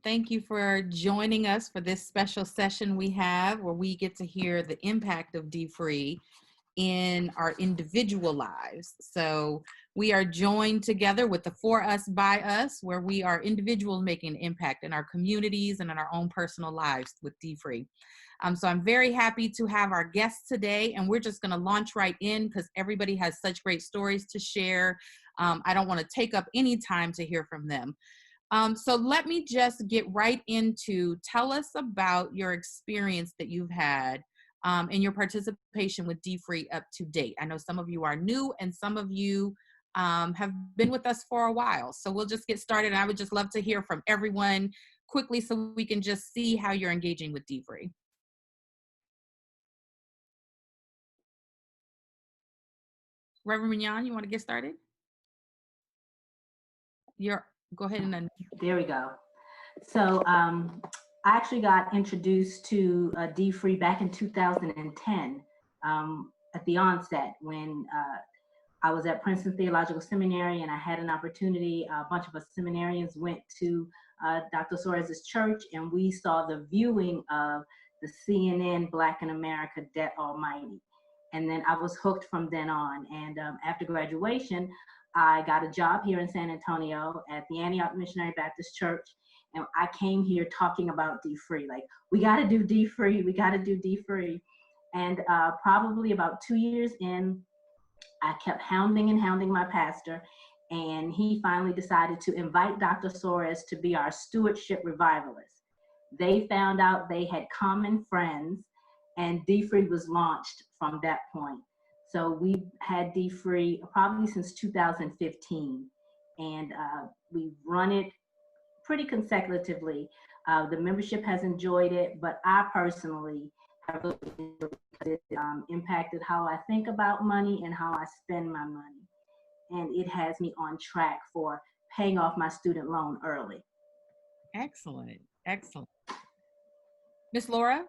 Thank you for joining us for this special session we have where we get to hear the impact of D-Free in our individual lives. So we are joined together with the For Us, By Us, where we are individuals making an impact in our communities and in our own personal lives with D-Free. So I'm very happy to have our guests today, and we're just going to launch right in because everybody has such great stories to share. I don't want to take up any time to hear from them. So let me just get right into, tell us about your experience that you've had and your participation with D-Free up to date. I know some of you are new and some of you have been with us for a while. So we'll just get started. I would just love to hear from everyone quickly so we can just see how you're engaging with D-Free. Reverend Mignon, you want to get started? Go ahead and then. There we go. So I actually got introduced to D-Free back in 2010 at the onset when I was at Princeton Theological Seminary, and I had an opportunity. A bunch of us seminarians went to Dr. Suarez's church, and we saw the viewing of the CNN Black in America, Debt Almighty. And then I was hooked from then on. And after graduation, I got a job here in San Antonio at the Antioch Missionary Baptist Church. And I came here talking about D-Free, like, we got to do D-Free, we got to do D-Free. And probably about 2 years in, I kept hounding and hounding my pastor, and he finally decided to invite Dr. Suarez to be our stewardship revivalist. They found out they had common friends, and D-Free was launched from that point. So we had D-Free probably since 2015, and we've run it pretty consecutively. The membership has enjoyed it, but I personally have really enjoyed it because it impacted how I think about money and how I spend my money. And it has me on track for paying off my student loan early. Excellent. Excellent. Miss Laura?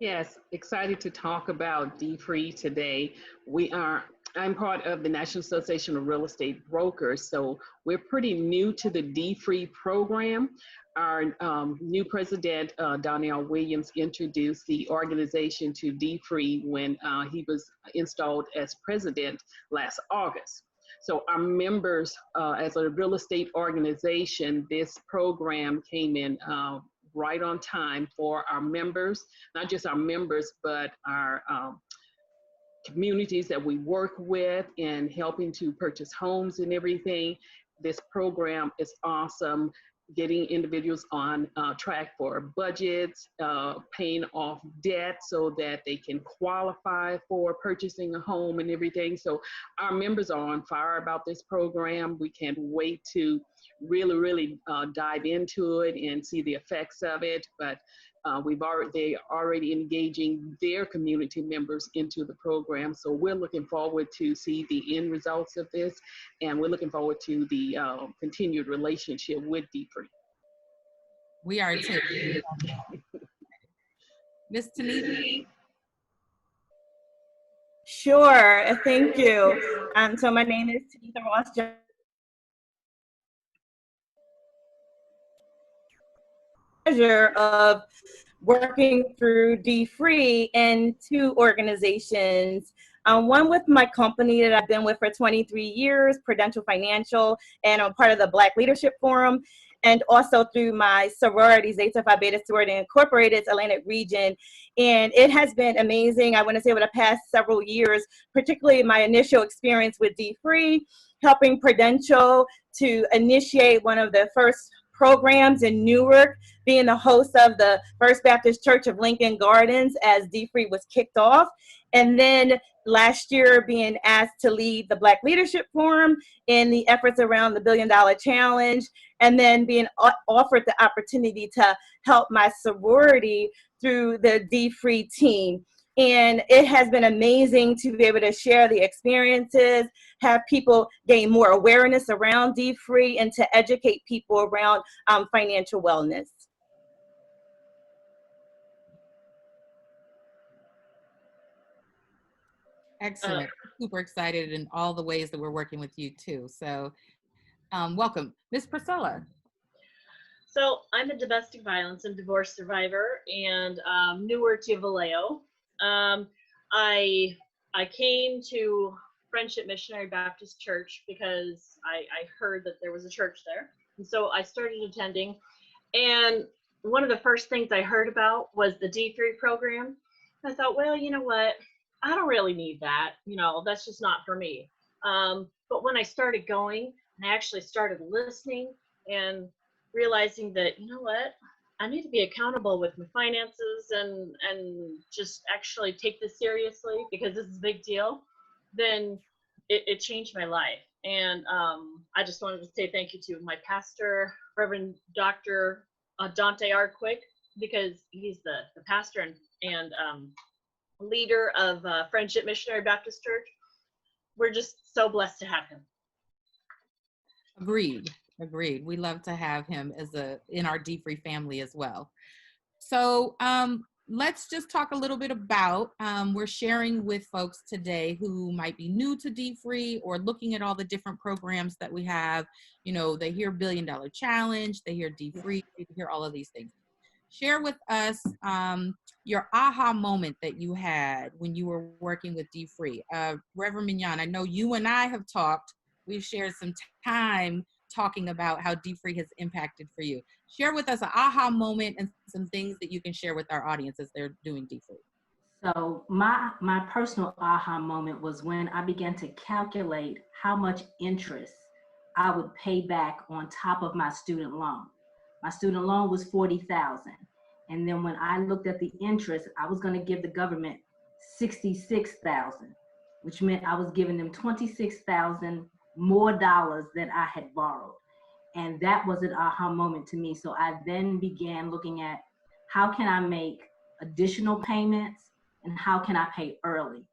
Yes, excited to talk about D-Free today. I'm part of the National Association of Real Estate Brokers, so we're pretty new to the D-Free program. Our new president, Donnell Williams, introduced the organization to D-Free when he was installed as president last August. So our members, as a real estate organization, this program came in right on time for our members, not just our members, but our communities that we work with and helping to purchase homes and everything. This program is awesome, getting individuals on track for budgets, paying off debt so that they can qualify for purchasing a home and everything. So our members are on fire about this program. We can't wait to really dive into it and see the effects of it. But they already engaging their community members into the program. So we're looking forward to see the end results of this, and we're looking forward to the continued relationship with D-Free. We are too. Miss Tanita? Sure, thank you. So my name is Tanita Ross Jones. Pleasure of working through D-Free in two organizations. One with my company that I've been with for 23 years, Prudential Financial, and I'm part of the Black Leadership Forum, and also through my sorority, Zeta Phi Beta Sorority Incorporated, Atlantic Region. And it has been amazing, I want to say, over the past several years, particularly my initial experience with D-Free, helping Prudential to initiate one of the first programs in Newark, being the host of the First Baptist Church of Lincoln Gardens as D-Free was kicked off. And then last year being asked to lead the Black Leadership Forum in the efforts around the $1 Billion Challenge, and then being offered the opportunity to help my sorority through the D-Free team. And it has been amazing to be able to share the experiences, have people gain more awareness around D-Free, and to educate people around financial wellness. Excellent. Super excited in all the ways that we're working with you too. So welcome. Miss Priscilla. So I'm a domestic violence and divorce survivor, and newer to Vallejo. Um, I I came to Friendship Missionary Baptist Church because I heard that there was a church there, and so I started attending. And one of the first things I heard about was the D3 program. I thought, well, you know what? I don't really need that. That's just not for me. But when I started going and I actually started listening and realizing that, you know what? I need to be accountable with my finances and just actually take this seriously because this is a big deal, then it changed my life. And I just wanted to say thank you to my pastor, Reverend Dr. Dante Ardquick, because he's the pastor and leader of Friendship Missionary Baptist Church. We're just so blessed to have him. Agreed. Agreed. We love to have him in our D-Free family as well. So let's just talk a little bit about, we're sharing with folks today who might be new to D-Free or looking at all the different programs that we have. They hear $1 Billion Challenge, they hear D-Free, they hear all of these things. Share with us your aha moment that you had when you were working with D-Free. Reverend Mignon, I know you and I have talked. We've shared some time talking about how D-Free has impacted for you. Share with us an aha moment and some things that you can share with our audience as they're doing D-Free. So my personal aha moment was when I began to calculate how much interest I would pay back on top of my student loan. My student loan was $40,000. And then when I looked at the interest, I was going to give the government $66,000, which meant I was giving them $26,000 more dollars than I had borrowed. And that was an aha moment to me. So I then began looking at how can I make additional payments and how can I pay early?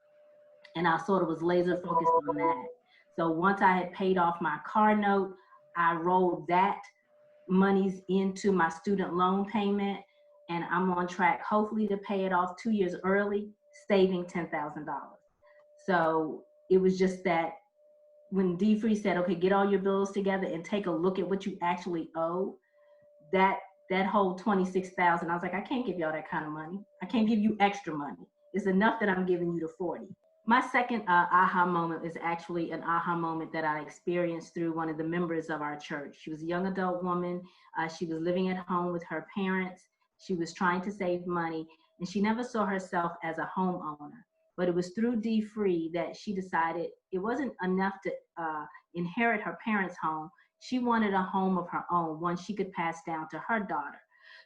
And I sort of was laser focused on that. So once I had paid off my car note, I rolled that monies into my student loan payment, and I'm on track hopefully to pay it off 2 years early, saving $10,000. So it was just that when D-Free said, okay, get all your bills together and take a look at what you actually owe, that whole $26,000, I was like, I can't give y'all that kind of money. I can't give you extra money. It's enough that I'm giving you the 40. My second aha moment is actually an aha moment that I experienced through one of the members of our church. She was a young adult woman. She was living at home with her parents. She was trying to save money, and she never saw herself as a homeowner. But it was through D-Free that she decided it wasn't enough to inherit her parents' home. She wanted a home of her own, one she could pass down to her daughter.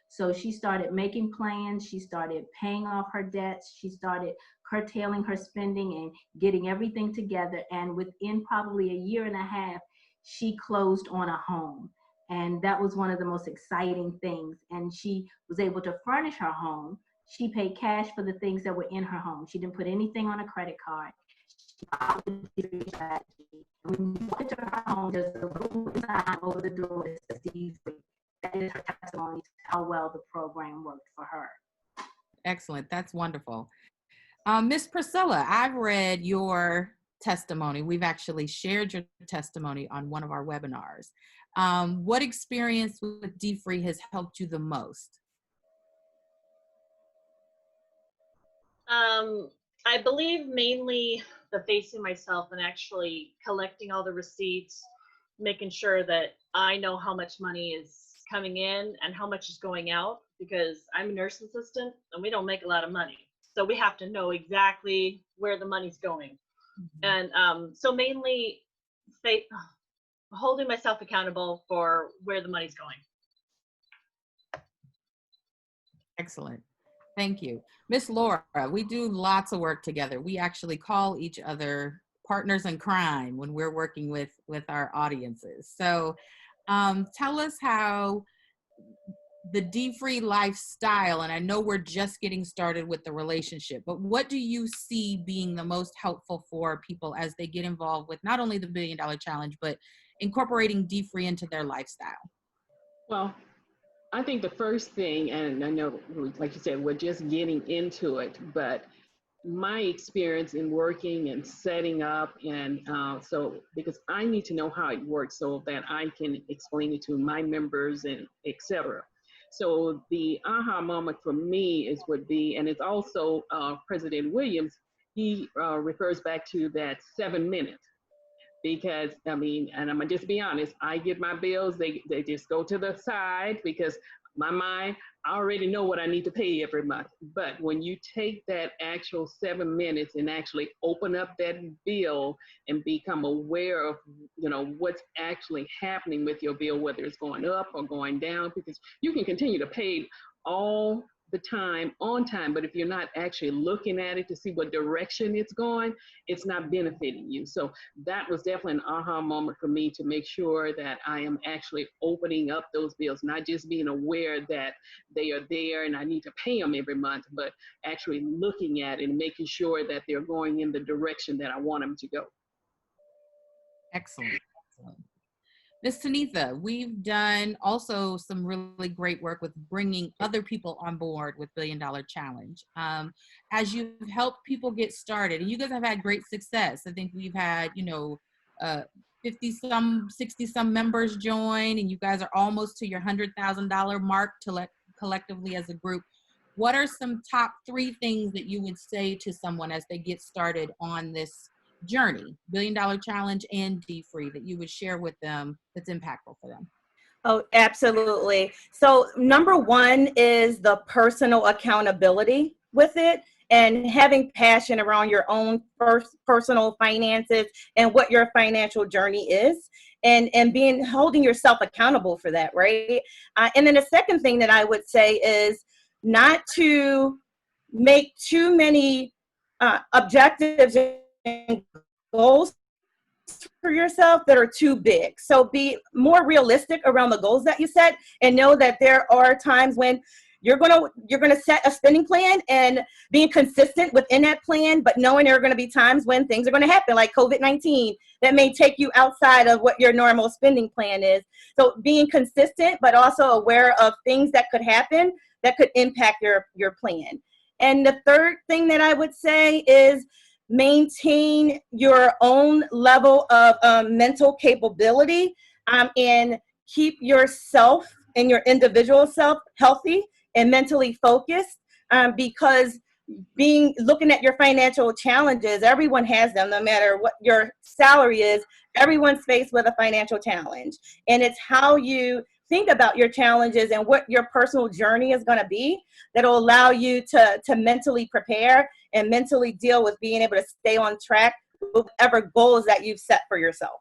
So she started making plans. She started paying off her debts. She started curtailing her spending and getting everything together. And within probably a year and a half, she closed on a home. And that was one of the most exciting things. And she was able to furnish her home. She paid cash for the things that were in her home. She didn't put anything on a credit card. When you walk into her home, there's a little sign over the door that says D-Free. That is her testimony to how well the program worked for her. Excellent. That's wonderful. Miss Priscilla, I've read your testimony. We've actually shared your testimony on one of our webinars. What experience with D-Free has helped you the most? I believe mainly the facing myself and actually collecting all the receipts, making sure that I know how much money is coming in and how much is going out, because I'm a nurse assistant and we don't make a lot of money. So we have to know exactly where the money's going. Mm-hmm. And so mainly holding myself accountable for where the money's going. Excellent. Thank you. Miss Laura, we do lots of work together. We actually call each other partners in crime when we're working with our audiences. So tell us how the D-Free lifestyle, and I know we're just getting started with the relationship, but what do you see being the most helpful for people as they get involved with not only the $1 Billion Challenge, but incorporating D-Free into their lifestyle? Well, I think the first thing, and I know, like you said, we're just getting into it, but my experience in working and setting up, and so because I need to know how it works so that I can explain it to my members and etc. So the aha moment for me is would be, and it's also President Williams. He refers back to that 7 minutes, because I mean, and I'm gonna just be honest, I get my bills, they just go to the side because my mind, I already know what I need to pay every month. But when you take that actual 7 minutes and actually open up that bill and become aware of, what's actually happening with your bill, whether it's going up or going down, because you can continue to pay all the time on time, but if you're not actually looking at it to see what direction it's going, it's not benefiting you. So that was definitely an aha moment for me, to make sure that I am actually opening up those bills, not just being aware that they are there and I need to pay them every month, but actually looking at it and making sure that they're going in the direction that I want them to go. Excellent. Excellent. Ms. Tanitha, we've done also some really great work with bringing other people on board with $1 Billion Challenge. As you've helped people get started, and you guys have had great success. I think we've had, 50 some, 60 some members join, and you guys are almost to your $100,000 mark collectively as a group. What are some top 3 things that you would say to someone as they get started on this journey, $1 Billion Challenge and D-Free, that you would share with them that's impactful for them? Oh, absolutely. So number one is the personal accountability with it, and having passion around your own personal finances and what your financial journey is, and holding yourself accountable for that, right? And then the second thing that I would say is not to make too many objectives and goals for yourself that are too big. So be more realistic around the goals that you set, and know that there are times when you're gonna set a spending plan and being consistent within that plan, but knowing there are gonna be times when things are gonna happen, like COVID-19, that may take you outside of what your normal spending plan is. So being consistent, but also aware of things that could happen that could impact your plan. And the third thing that I would say is maintain your own level of mental capability, and keep yourself and your individual self healthy and mentally focused, because looking at your financial challenges, everyone has them. No matter what your salary is, everyone's faced with a financial challenge, and it's how you think about your challenges and what your personal journey is going to be that'll allow you to mentally prepare and mentally deal with being able to stay on track with whatever goals that you've set for yourself.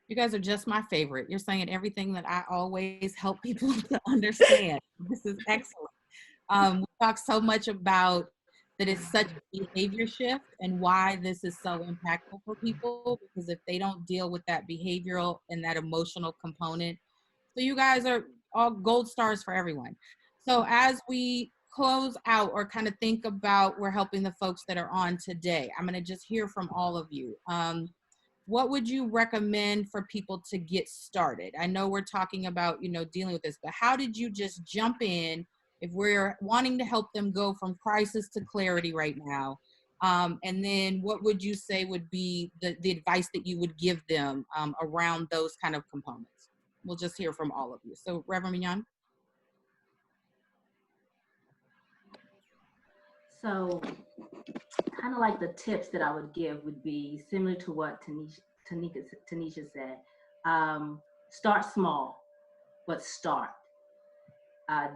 You guys are just my favorite. You're saying everything that I always help people to understand. This is excellent. We talk so much about that it's such a behavior shift, and why this is so impactful for people, because if they don't deal with that behavioral and that emotional component, so you guys are all gold stars for everyone. So as we close out, or kind of think about, we're helping the folks that are on today, I'm going to just hear from all of you. What would you recommend for people to get started? I know we're talking about, dealing with this, but how did you just jump in if we're wanting to help them go from crisis to clarity right now? And then what would you say would be the advice that you would give them around those kind of components? We'll just hear from all of you. So Reverend Mignon. So kind of like the tips that I would give would be similar to what Tanisha said. Start small, but start.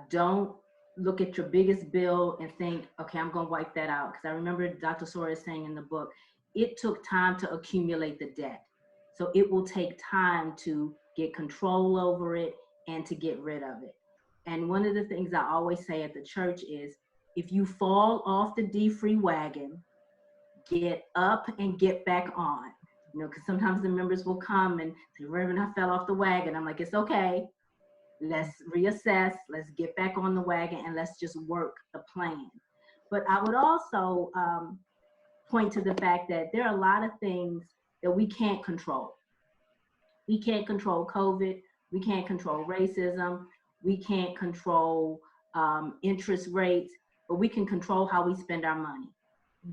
Don't look at your biggest bill and think, okay, I'm going to wipe that out. Because I remember Dr. Sora saying in the book, it took time to accumulate the debt. So it will take time to get control over it and to get rid of it. And one of the things I always say at the church is, if you fall off the D-Free wagon, get up and get back on. Because sometimes the members will come and say, Reverend, I fell off the wagon. I'm like, it's okay. Let's reassess, let's get back on the wagon, and let's just work the plan. But I would also point to the fact that there are a lot of things that we can't control. We can't control COVID. We can't control racism. We can't control interest rates. but we can control how we spend our money.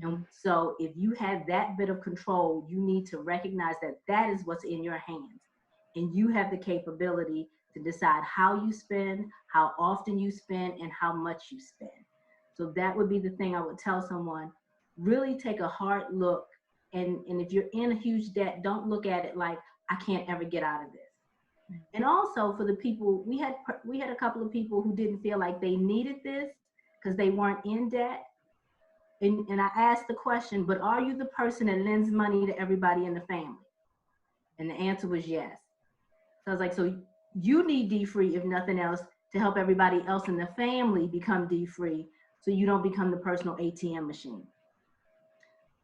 And so if you have that bit of control, you need to recognize that that is what's in your hands. And you have the capability to decide how you spend, how often you spend, and how much you spend. So that would be the thing I would tell someone. Really take a hard look. And if you're in a huge debt, don't look at it like, I can't ever get out of this. And also for the people, we had a couple of people who didn't feel like they needed this because they weren't in debt. And I asked the question, but are you the person that lends money to everybody in the family? And the answer was yes. So I was like, so you need D-free, if nothing else, to help everybody else in the family become D-free so you don't become the personal ATM machine.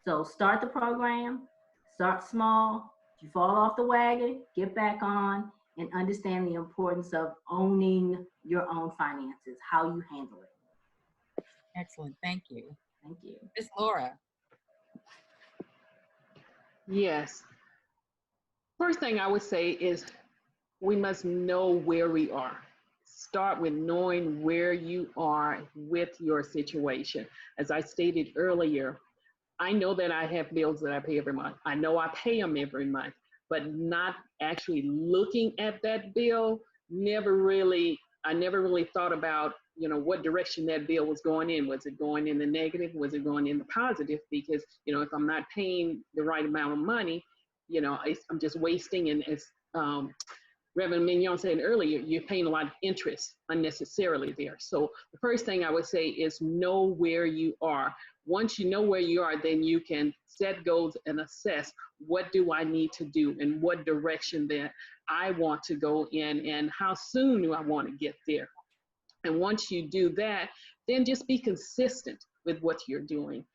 So start the program, start small. If you fall off the wagon, get back on and understand the importance of owning your own finances, how you handle it. Excellent. Thank you. Thank you. Miss Laura. Yes. First thing I would say is we must know where we are. Start with knowing where you are with your situation. As I stated earlier, I know that I have bills that I pay every month. I know I pay them every month, but not actually looking at that bill, I never really thought about, what direction that bill was going in. Was it going in the negative? Was it going in the positive? Because, if I'm not paying the right amount of money, I'm just wasting. And as Reverend Mignon said earlier, you're paying a lot of interest unnecessarily there. So the first thing I would say is know where you are. Once you know where you are, then you can set goals and assess, what do I need to do and what direction that I want to go in and how soon do I want to get there. And once you do that, then just be consistent with what you're doing.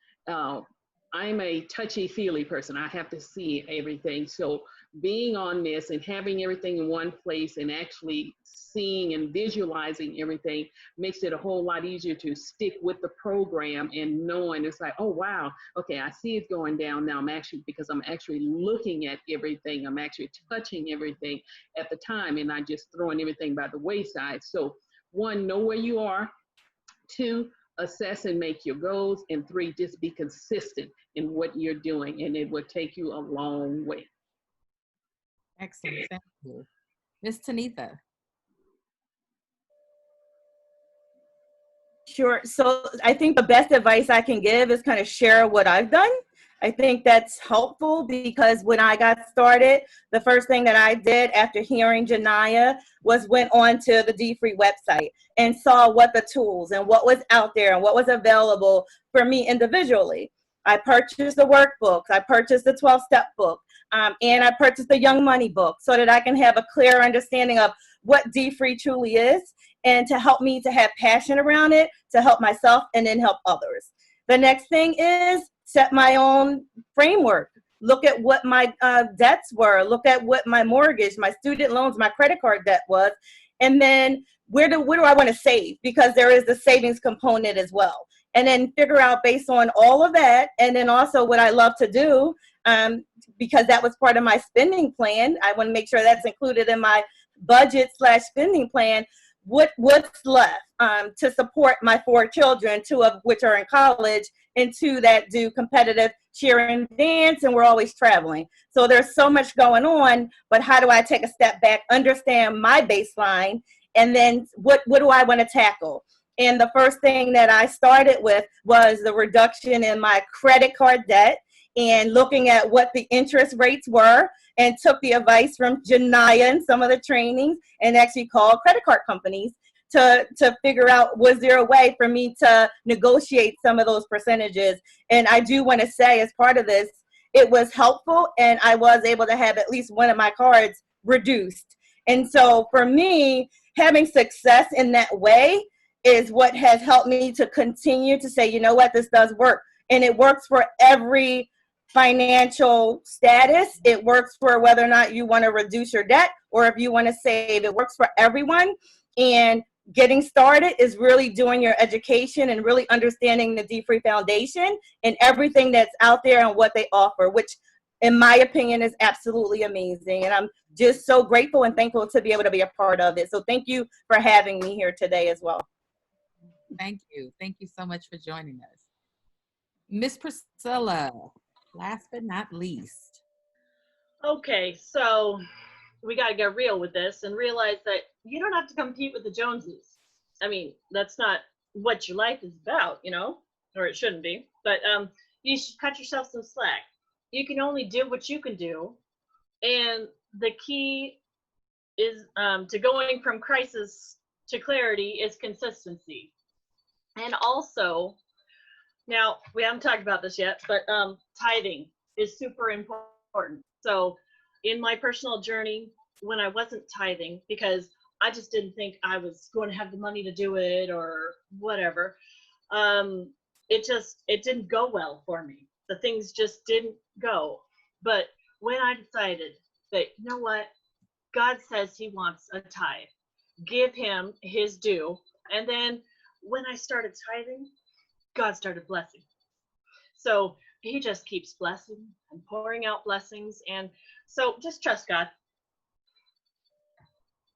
I'm a touchy-feely person. I have to see everything. So being on this and having everything in one place and actually seeing and visualizing everything makes it a whole lot easier to stick with the program and knowing it's like, oh, wow, okay, I see it going down now. Because I'm actually looking at everything. I'm actually touching everything at the time and not just throwing everything by the wayside. So 1, know where you are. 2, assess and make your goals. And 3, just be consistent in what you're doing, and it will take you a long way. Excellent. Thank you. Ms. Tanitha. Sure. So I think the best advice I can give is kind of share what I've done. I think that's helpful because when I got started, the first thing that I did after hearing Janiyah was went on to the D-Free website and saw what the tools and what was out there and what was available for me individually. I purchased the workbooks, I purchased the 12-step book, and I purchased the Young Money book so that I can have a clear understanding of what D-Free truly is and to help me to have passion around it, to help myself and then help others. The next thing is set my own framework. Look at what my debts were. Look at what my mortgage, my student loans, my credit card debt was. And then where do I want to save? Because there is the savings component as well. And then figure out based on all of that. And then also what I love to do, because that was part of my spending plan. I want to make sure that's included in my budget/spending plan. What's left to support my 4 children, 2 of which are in college, and 2 that do competitive cheer and dance, and we're always traveling. So there's so much going on, but how do I take a step back, understand my baseline, and then what do I want to tackle? And the first thing that I started with was the reduction in my credit card debt and looking at what the interest rates were, and took the advice from Janiyah and some of the trainings and actually called credit card companies to figure out, was there a way for me to negotiate some of those percentages? And I do want to say, as part of this, it was helpful, and I was able to have at least one of my cards reduced. And so for me, having success in that way is what has helped me to continue to say, you know what, this does work. And it works for every financial status. It works for whether or not you want to reduce your debt or if you want to save. It works for everyone. And getting started is really doing your education and really understanding the D-Free Foundation and everything that's out there and what they offer, which in my opinion is absolutely amazing. And I'm just so grateful and thankful to be able to be a part of it. So thank you for having me here today as well. Thank you. Thank you so much for joining us. Miss Priscilla, last but not least. Okay, so we got to get real with this and realize that you don't have to compete with the Joneses. I mean, that's not what your life is about, or it shouldn't be. But you should cut yourself some slack. You can only do what you can do, and the key is to going from crisis to clarity is consistency. And also, now we haven't talked about this yet, but tithing is super important. So in my personal journey, when I wasn't tithing, because I just didn't think I was going to have the money to do it or whatever, it didn't go well for me. The things just didn't go. But when I decided that, you know what, God says he wants a tithe, give him his due. And then when I started tithing, God started blessing. So he just keeps blessing and pouring out blessings. And so just trust God.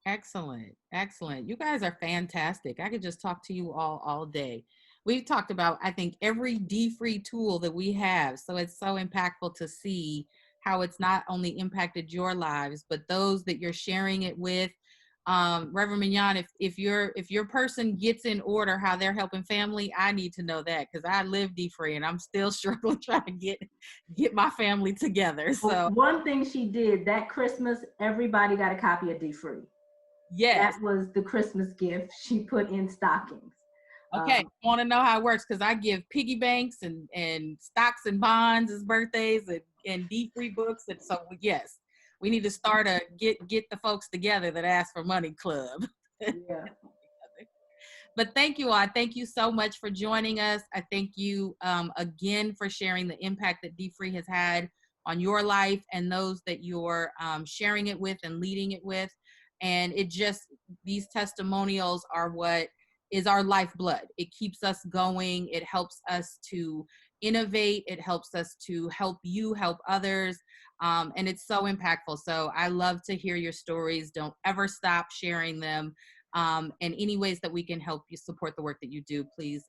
Excellent. Excellent. You guys are fantastic. I could just talk to you all day. We've talked about, I think, every D-free tool that we have. So it's so impactful to see how it's not only impacted your lives, but those that you're sharing it with. Reverend Mignon, if your person gets in order how they're helping family, I need to know that, because I live D-free and I'm still struggling trying to get my family together. So One thing she did that Christmas, everybody got a copy of D-Free. yes. That was the Christmas gift she put in stockings. Okay, want to know how it works, because I give piggy banks and stocks and bonds as birthdays and D-free books. And so, yes, we need to start a get the folks together that ask for money club. Yeah. But thank you all. Thank you so much for joining us. I thank you again for sharing the impact that D-free has had on your life and those that you're sharing it with and leading it with. And these testimonials are what is our lifeblood. It keeps us going. It helps us to innovate. It helps us to help you help others. And it's so impactful. So I love to hear your stories. Don't ever stop sharing them. And any ways that we can help you support the work that you do, please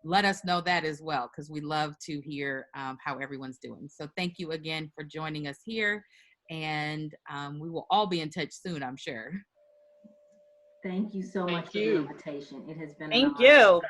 let us know that as well, because we love to hear how everyone's doing. So thank you again for joining us here. And we will all be in touch soon, I'm sure. Thank you so much Thank for the you. invitation. It has been an Thank honor. you.